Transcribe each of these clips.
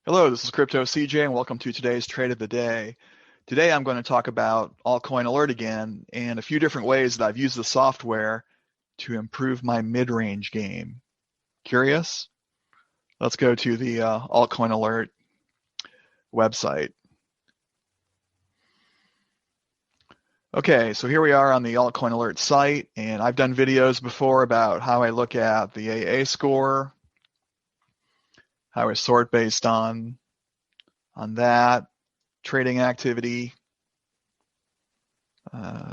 Hello, this is Crypto CJ and welcome to today's Trade of the Day. Today I'm going to talk about Altcoin Alert again and a few different ways that I've used the software to improve my mid-range game. Curious? Let's go to the Altcoin Alert website. Okay, so here we are on the Altcoin Alert site, and I've done videos before about how I look at the AA score, how I sort based on that, trading activity,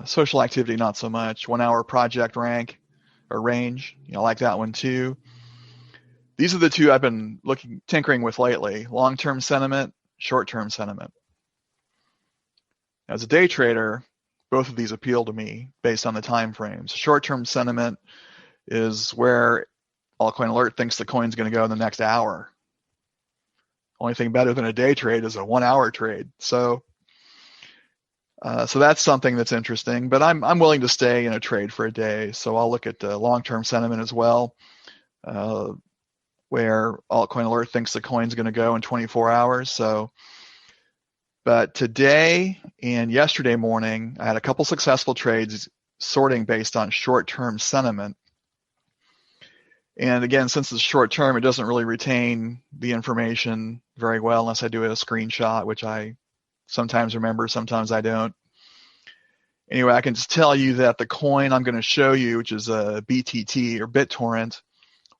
social activity not so much, 1 hour project rank or range, I like that one too. These are the two I've been tinkering with lately, long-term sentiment, short-term sentiment. As a day trader, both of these appeal to me based on the time frames. Short-term sentiment is where Altcoin Alert thinks the coin's going to go in the next hour. Only thing better than a day trade is a 1 hour trade. So that's something that's interesting, but I'm willing to stay in a trade for a day. So I'll look at long-term sentiment as well, where Altcoin Alert thinks the coin's going to go in 24 hours. But today and yesterday morning, I had a couple successful trades sorting based on short-term sentiment. And again, since it's short term, it doesn't really retain the information very well unless I do a screenshot, which I sometimes remember, sometimes I don't. Anyway, I can just tell you that the coin I'm going to show you, which is a BTT or BitTorrent,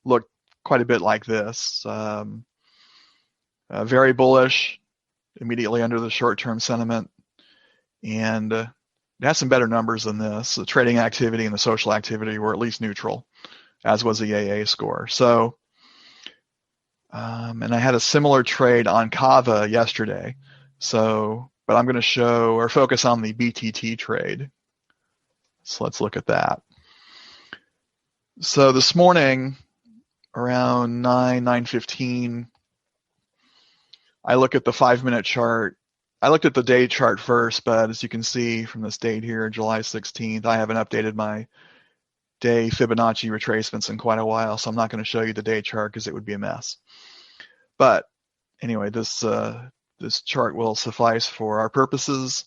looked quite a bit like this. Very bullish, immediately under the short-term sentiment. And it has some better numbers than this. The trading activity and the social activity were at least neutral, as was the AA score. So, and I had a similar trade on Kava yesterday. So, but I'm going to show or focus on the BTT trade. So let's look at that. So this morning, around 9:15, I look at the 5-minute chart. I looked at the day chart first, but as you can see from this date here, July 16th, I haven't updated my day Fibonacci retracements in quite a while, so I'm not going to show you the day chart because it would be a mess. But anyway, this chart will suffice for our purposes.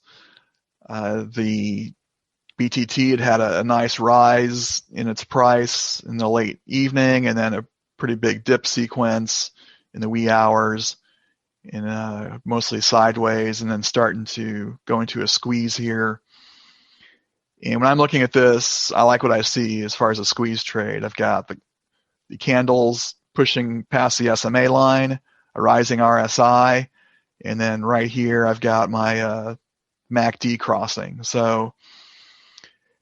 The BTT had a nice rise in its price in the late evening, and then a pretty big dip sequence in the wee hours, mostly sideways, and then starting to go into a squeeze here. And when I'm looking at this, I like what I see as far as a squeeze trade. I've got the candles pushing past the SMA line, a rising RSI, and then right here I've got my MACD crossing. So,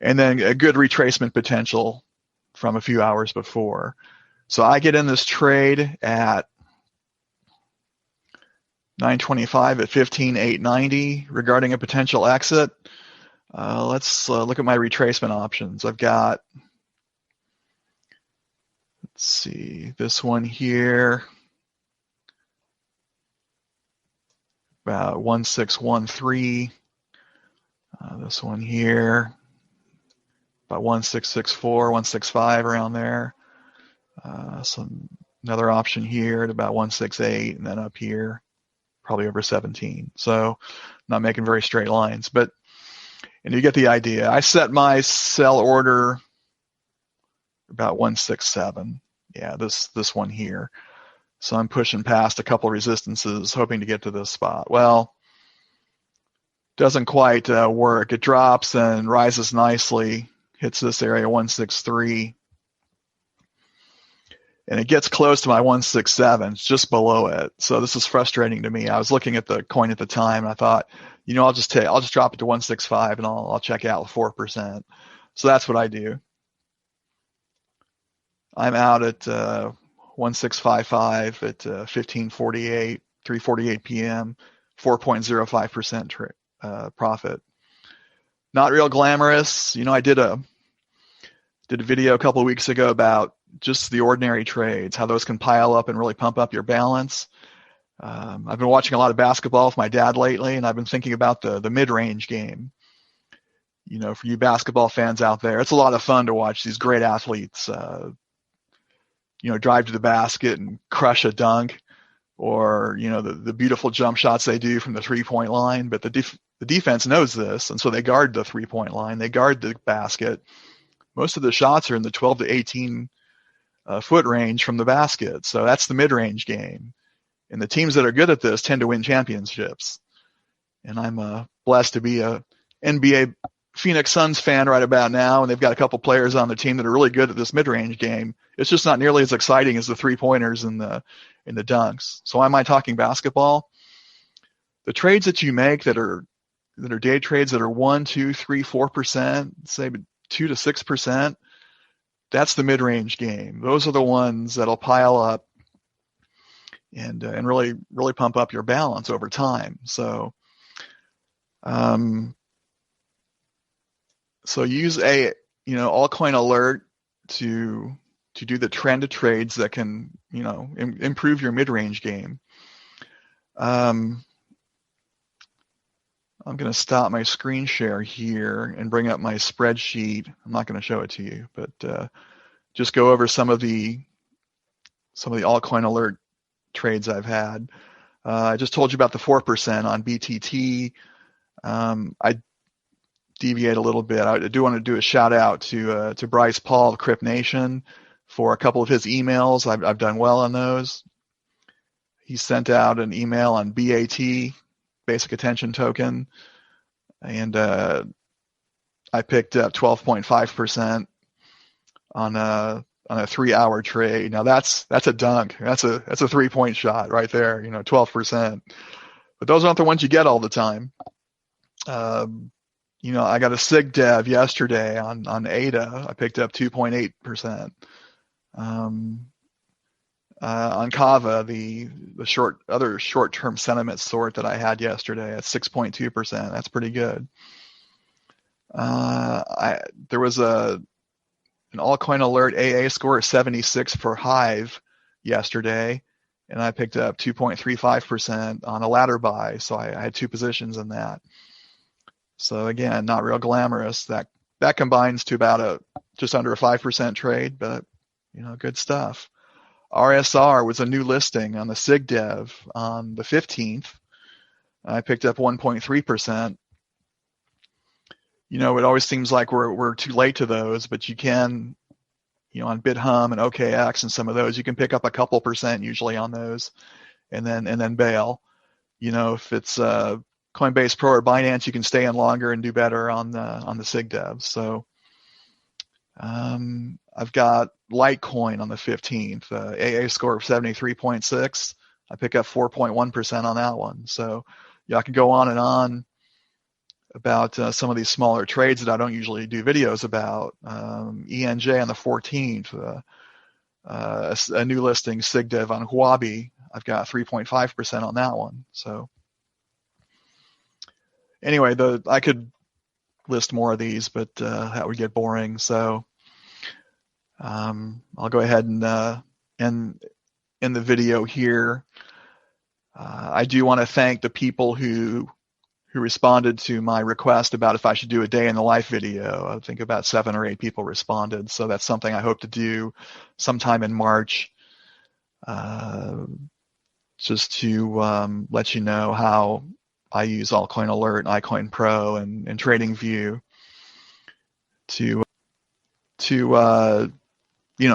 and then a good retracement potential from a few hours before. So I get in this trade at 9:25 at 15,890 regarding a potential exit. Let's look at my retracement options. I've got, let's see, this one here, about 1613. This one here, about 1664, 165, around there. Another option here at about 168, and then up here, probably over 17. So not making very straight lines, and you get the idea. I set my sell order about 167. Yeah, this one here. So I'm pushing past a couple resistances, hoping to get to this spot. Well, doesn't quite work. It drops and rises nicely, hits this area 163. And it gets close to my 167, it's just below it. So this is frustrating to me. I was looking at the coin at the time, and I thought, I'll just drop it to 165 and I'll check out with 4%. So that's what I do. I'm out at 1655 at 1548, 3:48 p.m., 4.05% profit. Not real glamorous. I did a video a couple of weeks ago about just the ordinary trades, how those can pile up and really pump up your balance. I've been watching a lot of basketball with my dad lately, and I've been thinking about the mid-range game. For you basketball fans out there, it's a lot of fun to watch these great athletes, drive to the basket and crush a dunk. or the beautiful jump shots they do from the 3-point line. But the defense knows this, and so they guard the 3-point line. They guard the basket. Most of the shots are in the 12 to 18 foot range from the basket. So that's the mid-range game. And the teams that are good at this tend to win championships. And I'm blessed to be a NBA Phoenix Suns fan right about now, and they've got a couple players on the team that are really good at this mid-range game. It's just not nearly as exciting as the 3-pointers and the dunks. So why am I talking basketball? The trades that you make that are day trades that are 1, 2, 3, 4%, say 2 to 6%, that's the mid-range game. Those are the ones that'll pile up and really pump up your balance over time. So use Altcoin Alert to do the trend trades that can improve your mid-range game. I'm going to stop my screen share here and bring up my spreadsheet. I'm not going to show it to you, but just go over some of the Altcoin Alert trades I've had. I just told you about the 4% on BTT. I deviate a little bit. I do want to do a shout out to Bryce Paul of Crypt Nation for a couple of his emails. I've done well on those. He sent out an email on BAT, Basic Attention Token, and I picked up 12.5% on a 3-hour trade. Now that's a dunk. That's a 3-point shot right there. 12%. But those aren't the ones you get all the time. I got a SigDev yesterday on ADA. I picked up 2.8%. On Kava, the other short-term sentiment sort that I had yesterday at 6.2%. That's pretty good. There was an Altcoin Alert AA score of 76 for Hive yesterday, and I picked up 2.35% on a ladder buy. So I had 2 positions in that. So again, not real glamorous. That combines to about just under a 5% trade, but good stuff. RSR was a new listing on the SigDev on the 15th. I picked up 1.3%. It always seems like we're too late to those, but you can, on BitHum and OKX and some of those, you can pick up a couple percent usually on those, and then bail. If it's Coinbase Pro or Binance, you can stay in longer and do better on the SigDev. So I've got Litecoin on the 15th, AA score of 73.6. I pick up 4.1% on that one. So I can go on and on about some of these smaller trades that I don't usually do videos about. ENJ on the 14th, a new listing, SigDev on Huobi. I've got 3.5% on that one. So anyway, I could list more of these, but that would get boring. So I'll go ahead and end the video here. I do want to thank the people who responded to my request about if I should do a day in the life video. I think about 7 or 8 people responded. So that's something I hope to do sometime in March, just to let you know how I use Altcoin Alert and iCoin Pro and TradingView to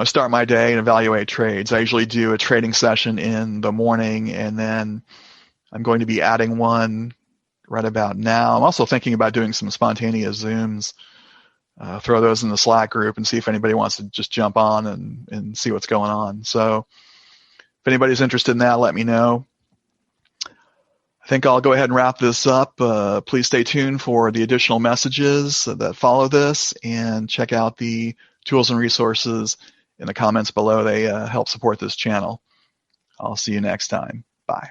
start my day and evaluate trades. I usually do a trading session in the morning, and then I'm going to be adding one right about now. I'm also thinking about doing some spontaneous Zooms, throw those in the Slack group and see if anybody wants to just jump on and see what's going on. So if anybody's interested in that, let me know. I think I'll go ahead and wrap this up. Please stay tuned for the additional messages that follow this, and check out the tools and resources in the comments below. They help support this channel. I'll see you next time. Bye.